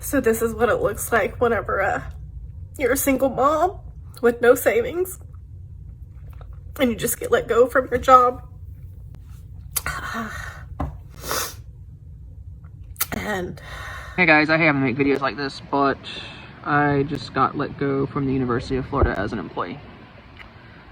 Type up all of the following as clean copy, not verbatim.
So this is what it looks like whenever you're a single mom with no savings and you just get let go from your job. And hey guys, I haven't made videos like this, but I just got let go from the University of Florida as an employee.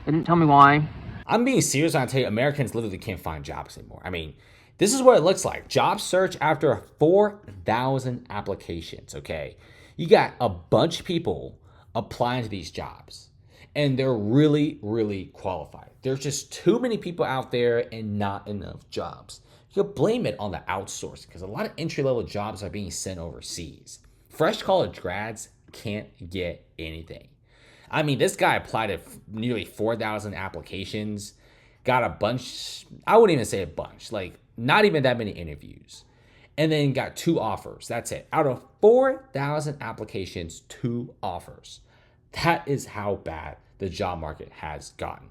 They didn't tell me why. I'm being serious when I tell you Americans literally can't find jobs anymore. I mean, this is what it looks like. Job search after 4,000 applications, okay? You got a bunch of people applying to these jobs, and they're really, really qualified. There's just too many people out there and not enough jobs. You could blame it on the outsourcing because a lot of entry-level jobs are being sent overseas. Fresh college grads can't get anything. I mean, this guy applied to nearly 4,000 applications, got a bunch, I wouldn't even say a bunch, like not even that many interviews, and then got 2 offers. That's it. Out of 4,000 applications, 2 offers. That is how bad the job market has gotten.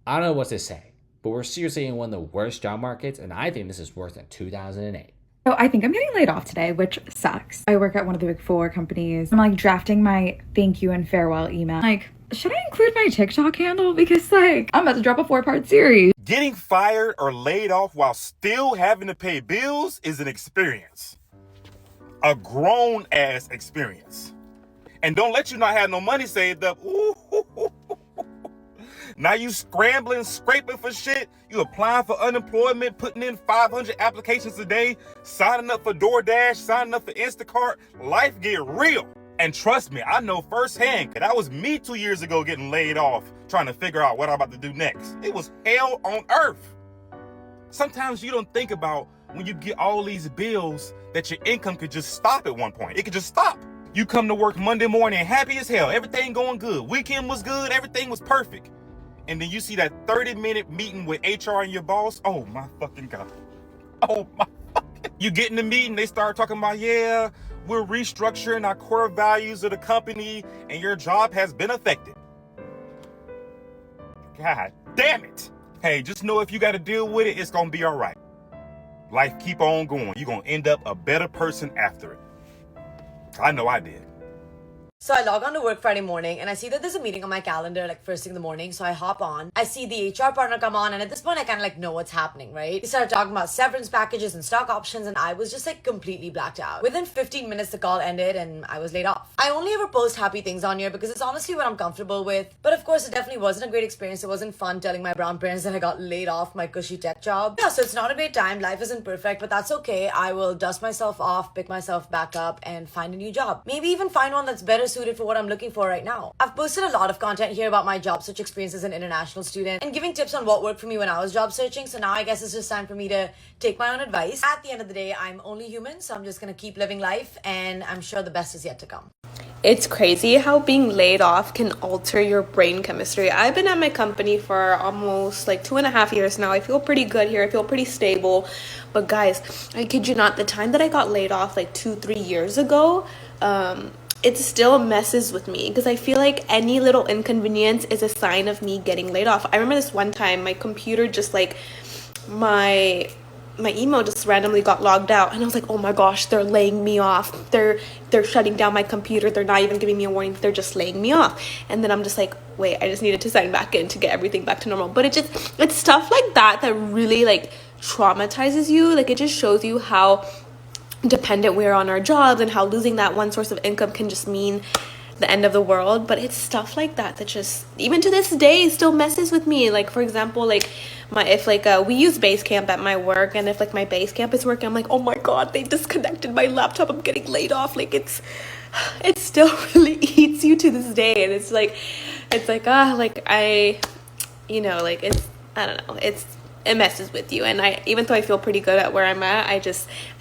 I don't know what to say, but we're seriously in one of the worst job markets, and I think this is worse than 2008. So I think I'm getting laid off today, which sucks. I work at one of the big 4 companies. I'm like drafting my thank you and farewell email. Like, should I include my TikTok handle? Because like, I'm about to drop a 4-part series. Getting fired or laid off while still having to pay bills is an experience. A grown ass experience. And don't let you not have no money saved up. Ooh. Now you scrambling, scraping for shit. You applying for unemployment, putting in 500 applications a day, signing up for DoorDash, signing up for Instacart. Life get real. And trust me, I know firsthand, because that was me 2 years ago getting laid off, trying to figure out what I'm about to do next. It was hell on earth. Sometimes you don't think about when you get all these bills that your income could just stop at one point. It could just stop. You come to work Monday morning happy as hell. Everything going good. Weekend was good. Everything was perfect. And then you see that 30-minute meeting with HR and your boss. Oh my fucking God. Oh my fucking. You get in the meeting, they start talking about, yeah, we're restructuring our core values of the company and your job has been affected. God damn it. Hey, just know if you got to deal with it, it's going to be all right. Life keep on going. You're going to end up a better person after it. I know I did. So I log on to work Friday morning and I see that there's a meeting on my calendar like first thing in the morning. So I hop on. I see the HR partner come on and at this point I kind of like know what's happening, right? He started talking about severance packages and stock options and I was just like completely blacked out. Within 15 minutes the call ended and I was laid off. I only ever post happy things on here because it's honestly what I'm comfortable with. But of course it definitely wasn't a great experience. It wasn't fun telling my brown parents that I got laid off my cushy tech job. Yeah, so it's not a great time. Life isn't perfect, but that's okay. I will dust myself off, pick myself back up and find a new job. Maybe even find one that's better suited for what I'm looking for right now. I've posted a lot of content here about my job search experience as an international student and giving tips on what worked for me when I was job searching. So now I guess it's just time for me to take my own advice. At the end of the day, I'm only human, so I'm just gonna keep living life and I'm sure the best is yet to come. It's crazy how being laid off can alter your brain chemistry. I've been at my company for almost like 2.5 years now. I feel pretty good here. I feel pretty stable. But guys, I kid you not, the time that I got laid off like 2-3 years ago, it still messes with me because I feel like any little inconvenience is a sign of me getting laid off. I remember this one time my computer just like my email just randomly got logged out and I was like, oh my gosh, they're laying me off. They're shutting down my computer. They're not even giving me a warning. They're just laying me off. And then I'm just like, wait, I just needed to sign back in to get everything back to normal. But it's stuff like that that really like traumatizes you. Like it just shows you how dependent we are on our jobs and how losing that one source of income can just mean the end of the world. But it's stuff like that that just even to this day still messes with me. Like for example, like we use Basecamp at my work, and if like my Basecamp is working, I'm like, oh my god, they disconnected my laptop, I'm getting laid off. Like it still really eats you to this day. And it's like I don't know, it messes with you. And even though I feel pretty good at where I'm at, I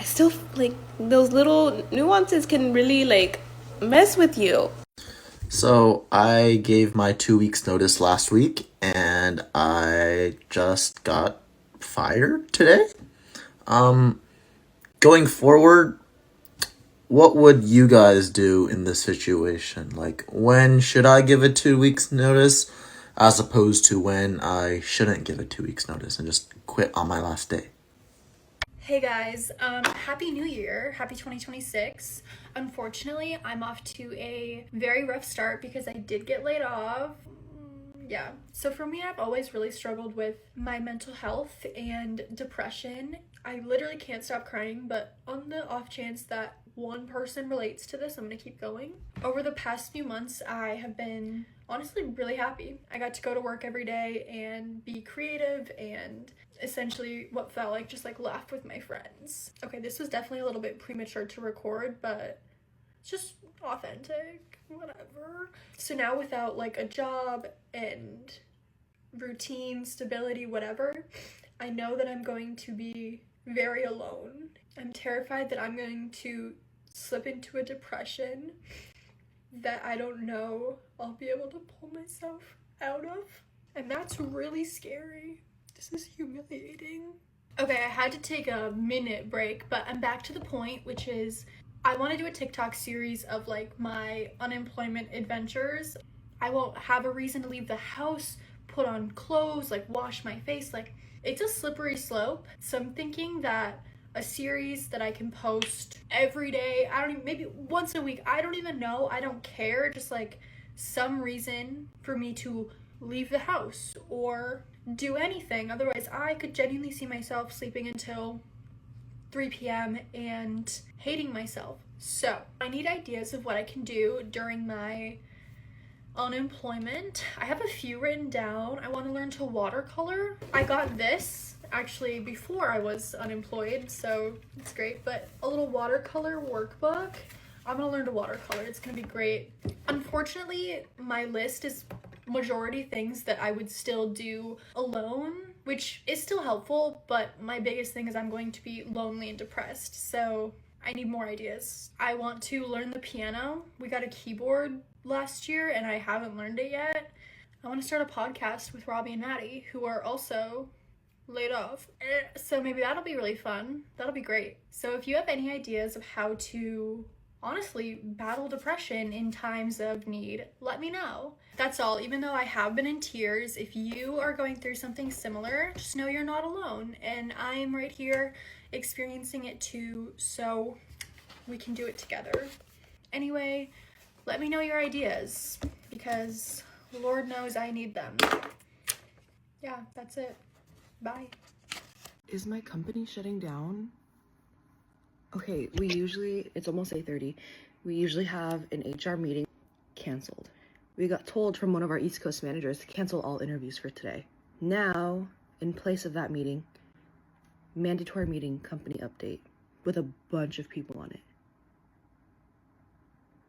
still like those little nuances can really like mess with you. So I gave my 2 weeks notice last week and I just got fired today. Going forward, what would you guys do in this situation? Like, when should I give a 2 weeks notice as opposed to when I shouldn't give a 2 weeks notice and just quit on my last day? Hey guys, happy new year, happy 2026. Unfortunately, I'm off to a very rough start because I did get laid off. Yeah, so for me, I've always really struggled with my mental health and depression. I literally can't stop crying, but on the off chance that one person relates to this, I'm gonna keep going. Over the past few months, I have been honestly really happy. I got to go to work every day and be creative and essentially what felt like just like laugh with my friends. Okay, this was definitely a little bit premature to record, but it's just authentic, whatever. So now without like a job and routine, stability, whatever, I know that I'm going to be very alone. I'm terrified that I'm going to slip into a depression that I don't know I'll be able to pull myself out of. And that's really scary. This is humiliating. Okay, I had to take a minute break, but I'm back to the point, which is I want to do a TikTok series of like my unemployment adventures. I won't have a reason to leave the house, put on clothes, like wash my face. Like, it's a slippery slope. So I'm thinking that a series that I can post every day, I don't even, maybe once a week, I don't even know, I don't care, just like some reason for me to leave the house or do anything. Otherwise, I could genuinely see myself sleeping until 3 p.m. and hating myself. So I need ideas of what I can do during my unemployment. I have a few written down. I want to learn to watercolor. I got this actually before I was unemployed, so it's great, but a little watercolor workbook. I'm gonna learn to watercolor. It's gonna be great. Unfortunately, my list is majority things that I would still do alone, which is still helpful, but my biggest thing is I'm going to be lonely and depressed, so I need more ideas. I want to learn the piano. We got a keyboard last year and I haven't learned it yet. I want to start a podcast with Robbie and Maddie, who are also laid off. So maybe that'll be really fun. That'll be great. So if you have any ideas of how to honestly battle depression in times of need, let me know. That's all. Even though I have been in tears, if you are going through something similar, just know you're not alone, and I'm right here experiencing it too, so we can do it together. Anyway, let me know your ideas, because Lord knows I need them. Yeah, that's it. Bye. Is my company shutting down? Okay, it's almost 8:30. We usually have an HR meeting. Canceled. We got told from one of our East Coast managers to cancel all interviews for today. Now, in place of that meeting, mandatory meeting, company update with a bunch of people on it.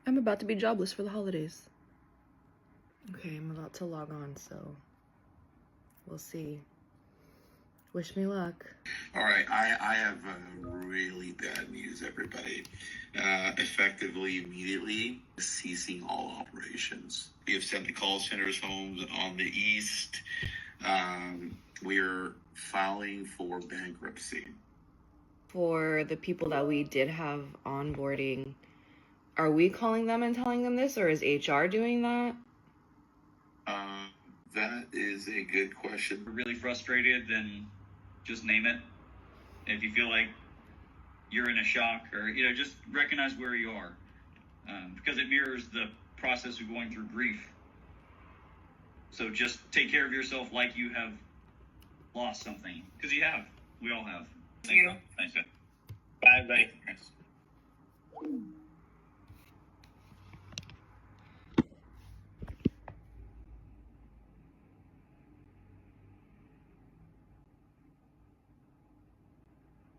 I'm about to be jobless for the holidays. Okay, I'm about to log on, so we'll see. Wish me luck. All right, I have really bad news, everybody. Effectively, immediately, ceasing all operations. We have sent the call centers home on the east. We're filing for bankruptcy. For the people that we did have onboarding, are we calling them and telling them this, or is HR doing that? That is a good question. We're really frustrated, then just name it. If you feel like you're in a shock, or just recognize where you are, because it mirrors the process of going through grief. So just take care of yourself like you have lost something, because you have. We all have. Thank you. Thanks. Bye, bye.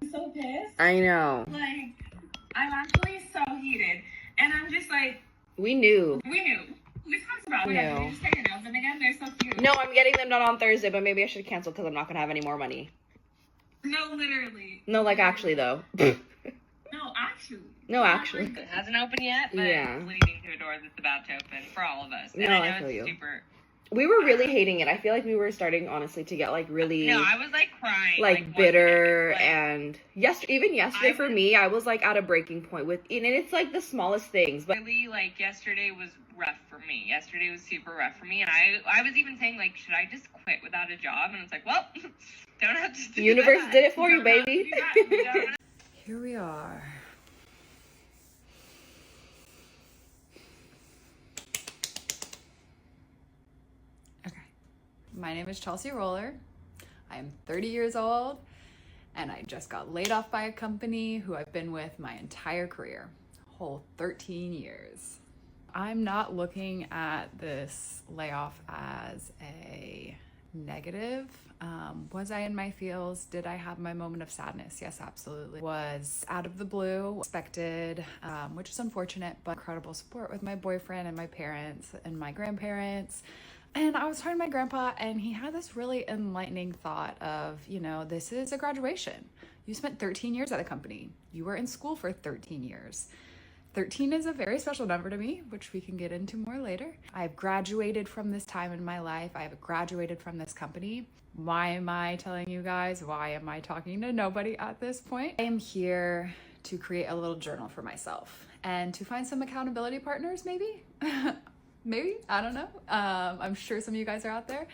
So pissed. I know. Like, I'm actually so heated. And I'm just like... We knew. We talked about it. No. You just get your nails done again. They're so cute. No, I'm getting them done on Thursday, but maybe I should cancel because I'm not going to have any more money. No, literally. No, like actually, though. No, actually. No, actually. It hasn't opened yet, but Yeah. it's leading to a door that's about to open for all of us. And No, I know I feel it's you. super we were really hating it. I feel like we were starting honestly to get like really No, I was like crying. like bitter, and even yesterday for me, I was like at a breaking point with, and it's like the smallest things, but Really, like yesterday was rough for me. Yesterday was super rough for me, and I was even saying like, should I just quit without a job? And it's like, well, don't have to do the universe that. did it for you, Don't have to baby. do that. You don't have Here we are. Okay. My name is Chelsea Roller. I am 30 years old, and I just got laid off by a company who I've been with my entire career, a whole 13 years. I'm not looking at this layoff as a negative. Was I in my feels? Did I have my moment of sadness? Yes, absolutely. Was out of the blue, expected, which is unfortunate, but incredible support with my boyfriend and my parents and my grandparents. And I was talking to my grandpa, and he had this really enlightening thought of, you know, this is a graduation. You spent 13 years at a company. You were in school for 13 years. 13 is a very special number to me, which we can get into more later. I've graduated from this time in my life. I have graduated from this company. Why am I telling you guys? Why am I talking to nobody at this point? I am here to create a little journal for myself and to find some accountability partners, maybe. Maybe, I don't know. I'm sure some of you guys are out there.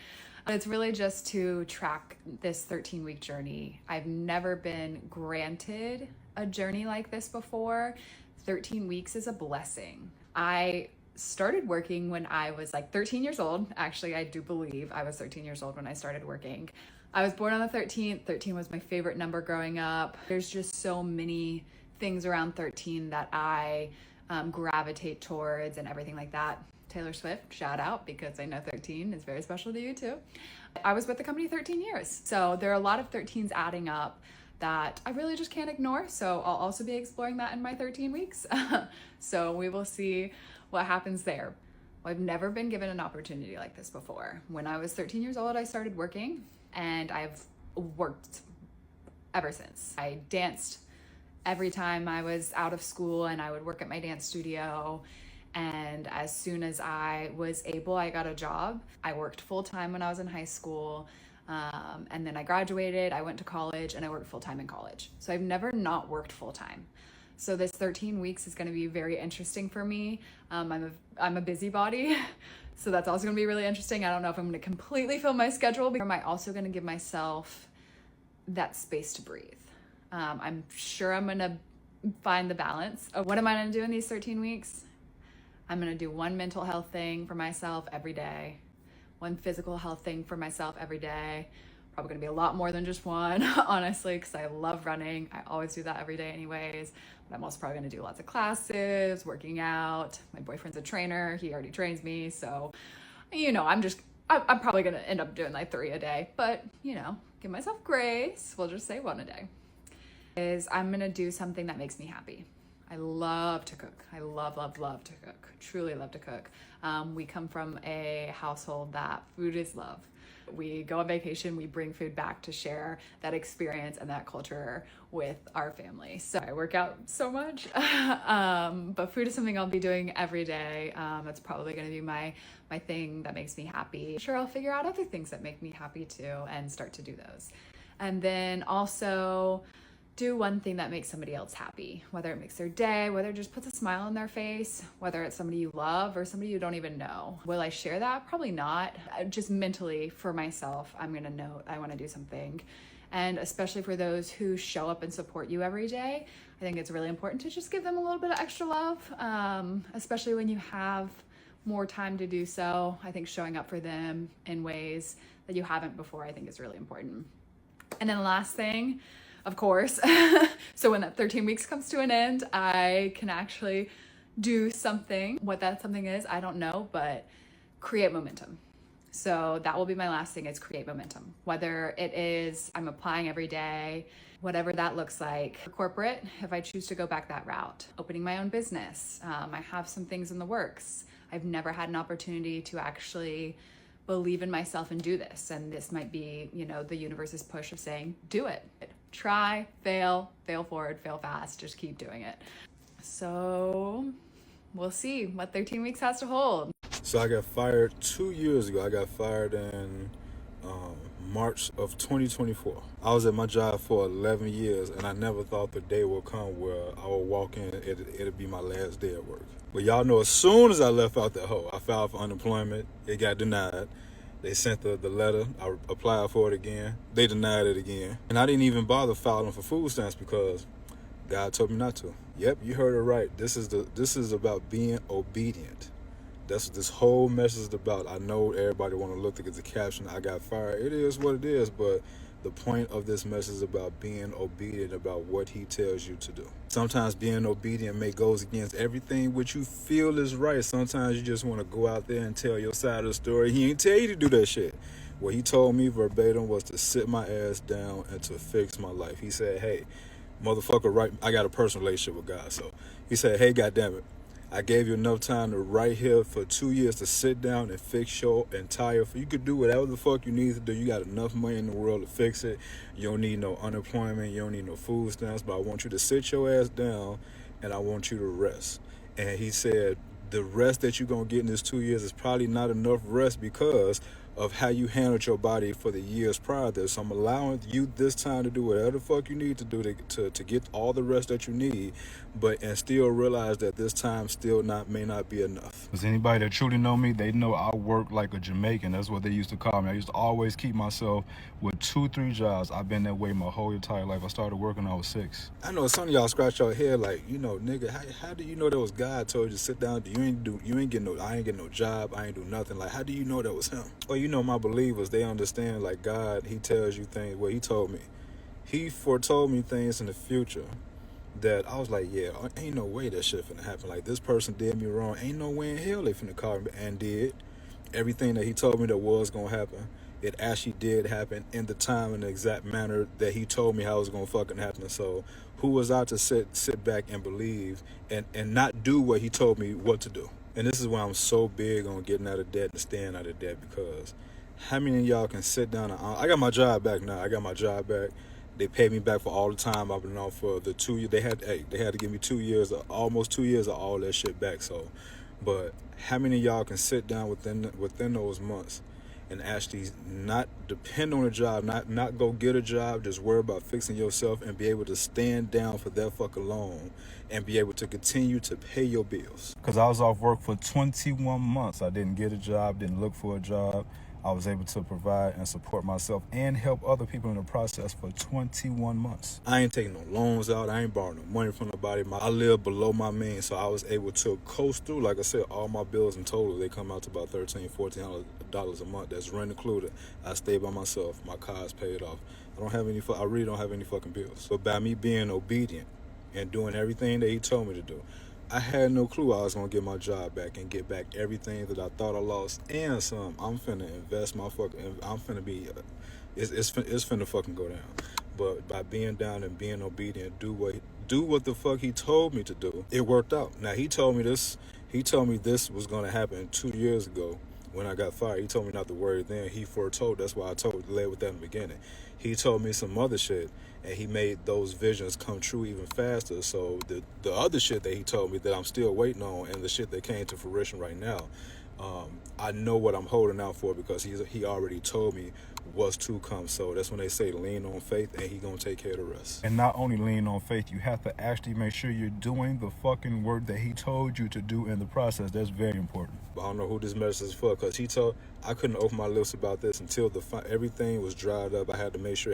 It's really just to track this 13-week journey. I've never been granted a journey like this before. 13 weeks is a blessing. I started working when I was like 13 years old. Actually, I do believe I was 13 years old when I started working. I was born on the 13th. 13 was my favorite number growing up. There's just so many things around 13 that I gravitate towards and everything like that. Taylor Swift, shout out, because I know 13 is very special to you too. I was with the company 13 years. So there are a lot of 13s adding up that I really just can't ignore. So I'll also be exploring that in my 13 weeks. So we will see what happens there. I've never been given an opportunity like this before. When I was 13 years old, I started working, and I've worked ever since. I danced every time I was out of school, and I would work at my dance studio. And as soon as I was able, I got a job. I worked full-time when I was in high school. And then I graduated, I went to college, and I worked full-time in college. So I've never not worked full-time. So this 13 weeks is going to be very interesting for me. I'm a busybody, so that's also going to be really interesting. I don't know if I'm going to completely fill my schedule, but am I also going to give myself that space to breathe? I'm sure I'm going to find the balance of what am I going to do in these 13 weeks? I'm going to do one mental health thing for myself every day, one physical health thing for myself every day. Probably going to be a lot more than just one, honestly, because I love running. I always do that every day anyways. But I'm also probably going to do lots of classes, working out. My boyfriend's a trainer. He already trains me. So, you know, I'm probably going to end up doing like 3 a day. But, you know, give myself grace. We'll just say 1 a day. I'm going to do something that makes me happy. I love to cook. I love to cook. Truly love to cook. We come from a household that food is love. We go on vacation, we bring food back to share that experience and that culture with our family. So I work out so much, but food is something I'll be doing every day. That's probably going to be my thing that makes me happy. Sure, I'll figure out other things that make me happy too and start to do those. And then also do one thing that makes somebody else happy, whether it makes their day, whether it just puts a smile on their face, whether it's somebody you love or somebody you don't even know. Will I share that? Probably not. Just mentally for myself, I'm gonna know I wanna do something. And especially for those who show up and support you every day, I think it's really important to just give them a little bit of extra love, especially when you have more time to do so. I think showing up for them in ways that you haven't before, I think is really important. And then the last thing, of course, so when that 13 weeks comes to an end, I can actually do something. What that something is, I don't know, but create momentum. So that will be my last thing, is create momentum. Whether it is I'm applying every day, whatever that looks like. For corporate, if I choose to go back that route, opening my own business, I have some things in the works. I've never had an opportunity to actually believe in myself and do this. And this might be, you know, the universe's push of saying, do it. Try, fail forward, fail fast, just keep doing it. So we'll see what 13 weeks has to hold. So I got fired 2 years ago. I got fired in March of 2024. I was at my job for 11 years, and I never thought the day would come where I would walk in and it'd be my last day at work. But y'all know, as soon as I left out that hole, I filed for unemployment. It got denied. They sent the letter. I applied for it again. They denied it again. And I didn't even bother filing for food stamps because God told me not to. Yep, you heard it right. This is about being obedient. That's what this whole message is about. I know everybody want to look at the caption, I got fired. It is what it is, but the point of this message is about being obedient about what he tells you to do. Sometimes being obedient may goes against everything which you feel is right. Sometimes you just want to go out there and tell your side of the story. He ain't tell you to do that shit. What he told me verbatim was to sit my ass down and to fix my life. He said, hey, motherfucker, right? I got a personal relationship with God. So he said, hey, goddammit, I gave you enough time to right here for 2 years to sit down and fix your entire. You could do whatever the fuck you need to do. You got enough money in the world to fix it. You don't need no unemployment. You don't need no food stamps. But I want you to sit your ass down and I want you to rest. And he said, the rest that you're going to get in this 2 years is probably not enough rest because of how you handled your body for the years prior to this. So I'm allowing you this time to do whatever the fuck you need to do to get all the rest that you need, and still realize that this time still may not be enough. Because anybody that truly know me, they know I work like a Jamaican. That's what they used to call me. I used to always keep myself with 2-3 jobs. I've been that way my whole entire life. I started working when I was 6. I know some of y'all scratch your head like, nigga, how do you know that was God told you to sit down? I ain't get no job. I ain't do nothing. Like, how do you know that was him? Well, my believers, they understand, like, God, he tells you things. Well, he told me. He foretold me things in the future that I was like, yeah, ain't no way that shit finna happen. Like, this person did me wrong. Ain't no way in hell they finna call me, and did. Everything that he told me that was gonna happen, it actually did happen in the time and the exact manner that he told me how it was gonna fucking happen. So who was I to sit back and believe and not do what he told me what to do? And this is why I'm so big on getting out of debt and staying out of debt, because how many of y'all can sit down and I got my job back now. I got my job back. They paid me back for all the time I've been off for the 2 years. They had to give me 2 years, almost 2 years of all that shit back. So, but how many of y'all can sit down within those months and actually not depend on a job, not go get a job, just worry about fixing yourself and be able to stand down for that fuck alone and be able to continue to pay your bills? Because I was off work for 21 months. I didn't get a job, didn't look for a job. I was able to provide and support myself and help other people in the process for 21 months. I ain't taking no loans out. I ain't borrowing no money from nobody. I live below my means, so I was able to coast through. Like I said, all my bills in total, they come out to about $13, $14 a month. That's rent included. I stay by myself. My car's paid off. I really don't have any fucking bills. But by me being obedient and doing everything that he told me to do, I had no clue I was going to get my job back and get back everything that I thought I lost and some. I'm finna invest my fucking, I'm finna be, it's finna fucking go down. But by being down and being obedient, do what the fuck he told me to do, it worked out. Now, he told me this was going to happen 2 years ago when I got fired. He told me not to worry then. He foretold, that's why I led with that in the beginning. He told me some other shit, and he made those visions come true even faster. So the other shit that he told me that I'm still waiting on, and the shit that came to fruition right now, I know what I'm holding out for because he already told me what's to come. So that's when they say lean on faith and he gonna take care of the rest. And not only lean on faith, you have to actually make sure you're doing the fucking work that he told you to do in the process. That's very important. I don't know who this message is for, because I couldn't open my lips about this until everything was dried up. I had to make sure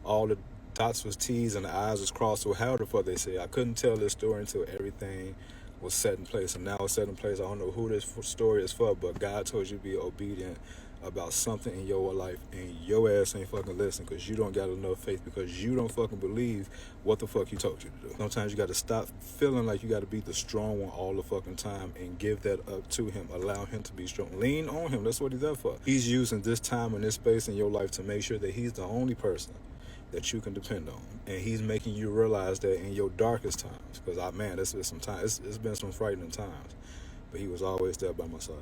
all the dots was T's and the I's was crossed, or however the fuck they say. I couldn't tell this story until everything was set in place. And now it's set in place. I don't know who this story is for, but God told you to be obedient about something in your life, and your ass ain't fucking listening because you don't got enough faith, because you don't fucking believe what the fuck he told you to do. Sometimes you got to stop feeling like you got to be the strong one all the fucking time and give that up to him. Allow him to be strong. Lean on him. That's what he's there for. He's using this time and this space in your life to make sure that he's the only person that you can depend on, and he's making you realize that in your darkest times. Because it's been some frightening times, but he was always there by my side.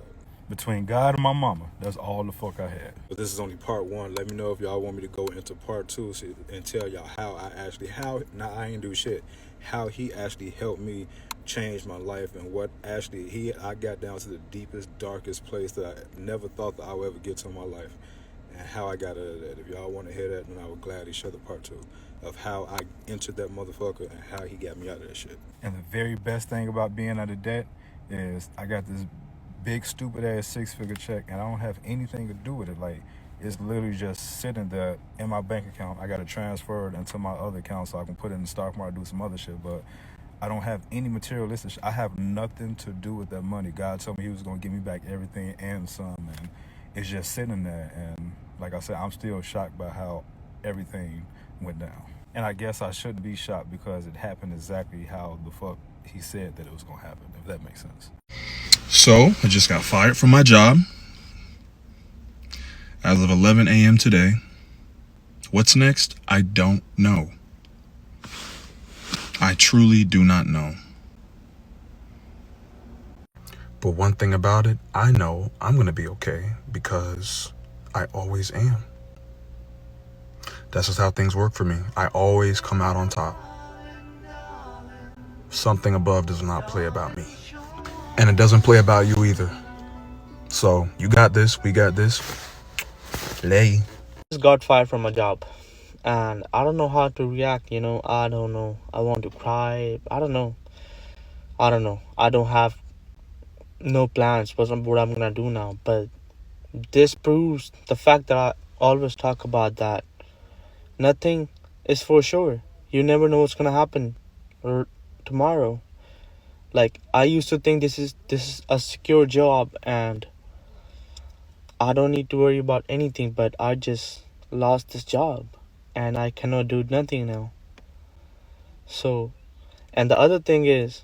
Between God and my mama, that's all the fuck I had. But this is only part 1. Let me know if y'all want me to go into part 2 and tell y'all how I ain't do shit, how he actually helped me changed my life, and what actually I got down to the deepest, darkest place that I never thought that I would ever get to in my life, and how I got out of that. If y'all want to hear that, then I would gladly share the part 2 of how I entered that motherfucker and how he got me out of that shit. And the very best thing about being out of debt is I got this big stupid ass 6-figure check, and I don't have anything to do with it. Like, it's literally just sitting there in my bank account. I got to transfer it into my other account so I can put it in the stock market, do some other shit. But I don't have any materialistic shit. I have nothing to do with that money. God told me he was going to give me back everything and some. And it's just sitting there. And like I said, I'm still shocked by how everything went down. And I guess I shouldn't be shocked because it happened exactly how the fuck he said that it was going to happen, if that makes sense. So I just got fired from my job as of 11 a.m. today. What's next? I don't know. I truly do not know. But one thing about it, I know I'm going to be okay because I always am. That's just how things work for me. I always come out on top. Something above does not play about me. And it doesn't play about you either. So you got this, we got this. Lay. Just got fired from my job, and I don't know how to react. I don't know. I want to cry. I don't know. I don't have no plans what I'm gonna do now. But this proves the fact that I always talk about that nothing is for sure. You never know what's gonna happen or tomorrow. Like, I used to think this is a secure job and I don't need to worry about anything, but I just lost this job and I cannot do nothing now. So, and the other thing is,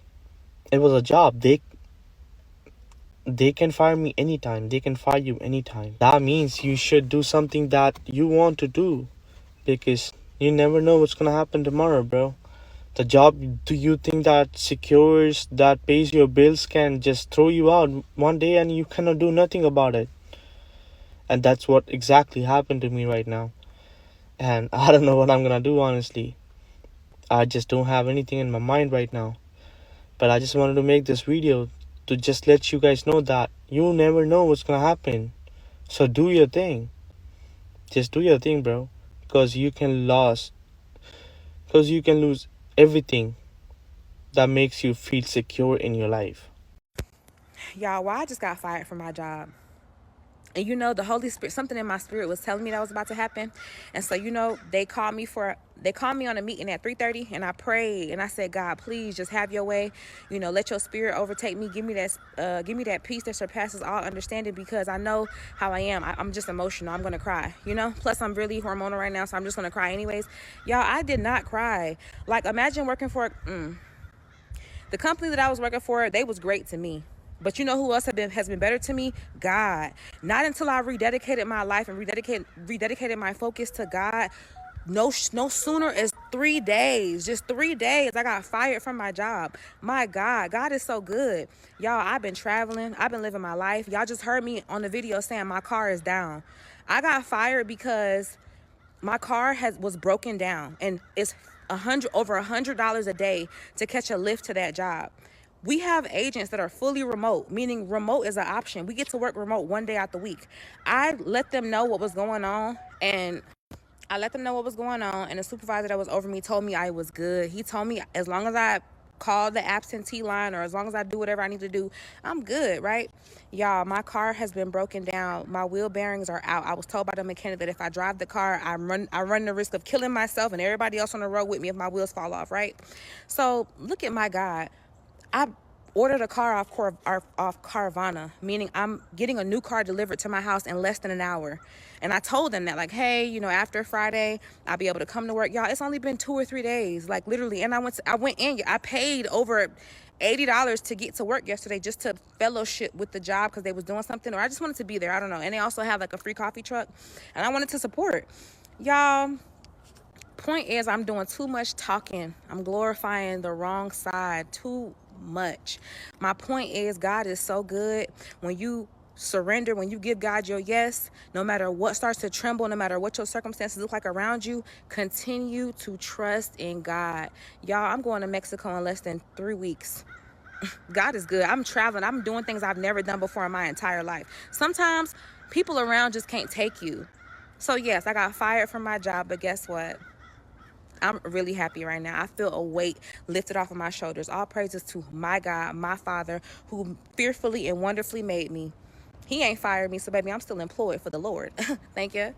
it was a job. They can fire me anytime. They can fire you anytime. That means you should do something that you want to do, because you never know what's gonna happen tomorrow, bro. The job, do you think that secures, that pays your bills, can just throw you out one day and you cannot do nothing about it? And that's what exactly happened to me right now. And I don't know what I'm gonna do, honestly. I just don't have anything in my mind right now. But I just wanted to make this video to just let you guys know that you never know what's gonna happen. So do your thing. Just do your thing, bro. Because you can lose everything that makes you feel secure in your life. Y'all, I just got fired from my job. And the Holy Spirit, something in my spirit was telling me that was about to happen. And so, they called me on a meeting at 3:30, and I prayed and I said, God, please just have your way. Let your spirit overtake me. Give me that peace that surpasses all understanding, because I know how I am. I'm just emotional. I'm going to cry, Plus, I'm really hormonal right now, so I'm just going to cry anyways. Y'all, I did not cry. Like, imagine working for the company that I was working for. They was great to me. But you know who else has been better to me? God. Not until I rededicated my life and rededicated my focus to God. No sooner as 3 days, just 3 days, I got fired from my job. My God, God is so good. Y'all, I've been traveling. I've been living my life. Y'all just heard me on the video saying my car is down. I got fired because my car was broken down, and it's over $100 a day to catch a lift to that job. We have agents that are fully remote, meaning remote is an option. We get to work remote 1 day out the week. I let them know what was going on, and the supervisor that was over me told me I was good. He told me as long as I call the absentee line, or as long as I do whatever I need to do, I'm good, right? Y'all, my car has been broken down. My wheel bearings are out. I was told by the mechanic that if I drive the car, I run the risk of killing myself and everybody else on the road with me if my wheels fall off, right? So look at my God. I ordered a car off Carvana, meaning I'm getting a new car delivered to my house in less than an hour. And I told them that, like, hey, after Friday, I'll be able to come to work. Y'all, it's only been 2 or 3 days, like, literally. And I paid over $80 to get to work yesterday just to fellowship with the job because they was doing something, or I just wanted to be there. I don't know. And they also have like a free coffee truck, and I wanted to support. Y'all, point is, I'm doing too much talking. I'm glorifying the wrong side too much. My point is, God is so good. When you surrender, when you give God your yes, no matter what starts to tremble, no matter what your circumstances look like around you, continue to trust in God. Y'all, I'm going to Mexico in less than 3 weeks. God is good. I'm traveling. I'm doing things I've never done before in my entire life. Sometimes people around just can't take you. So yes, I got fired from my job, but guess what? I'm really happy right now. I feel a weight lifted off of my shoulders. All praises to my God, my Father, who fearfully and wonderfully made me. He ain't fired me, so baby, I'm still employed for the Lord. Thank you.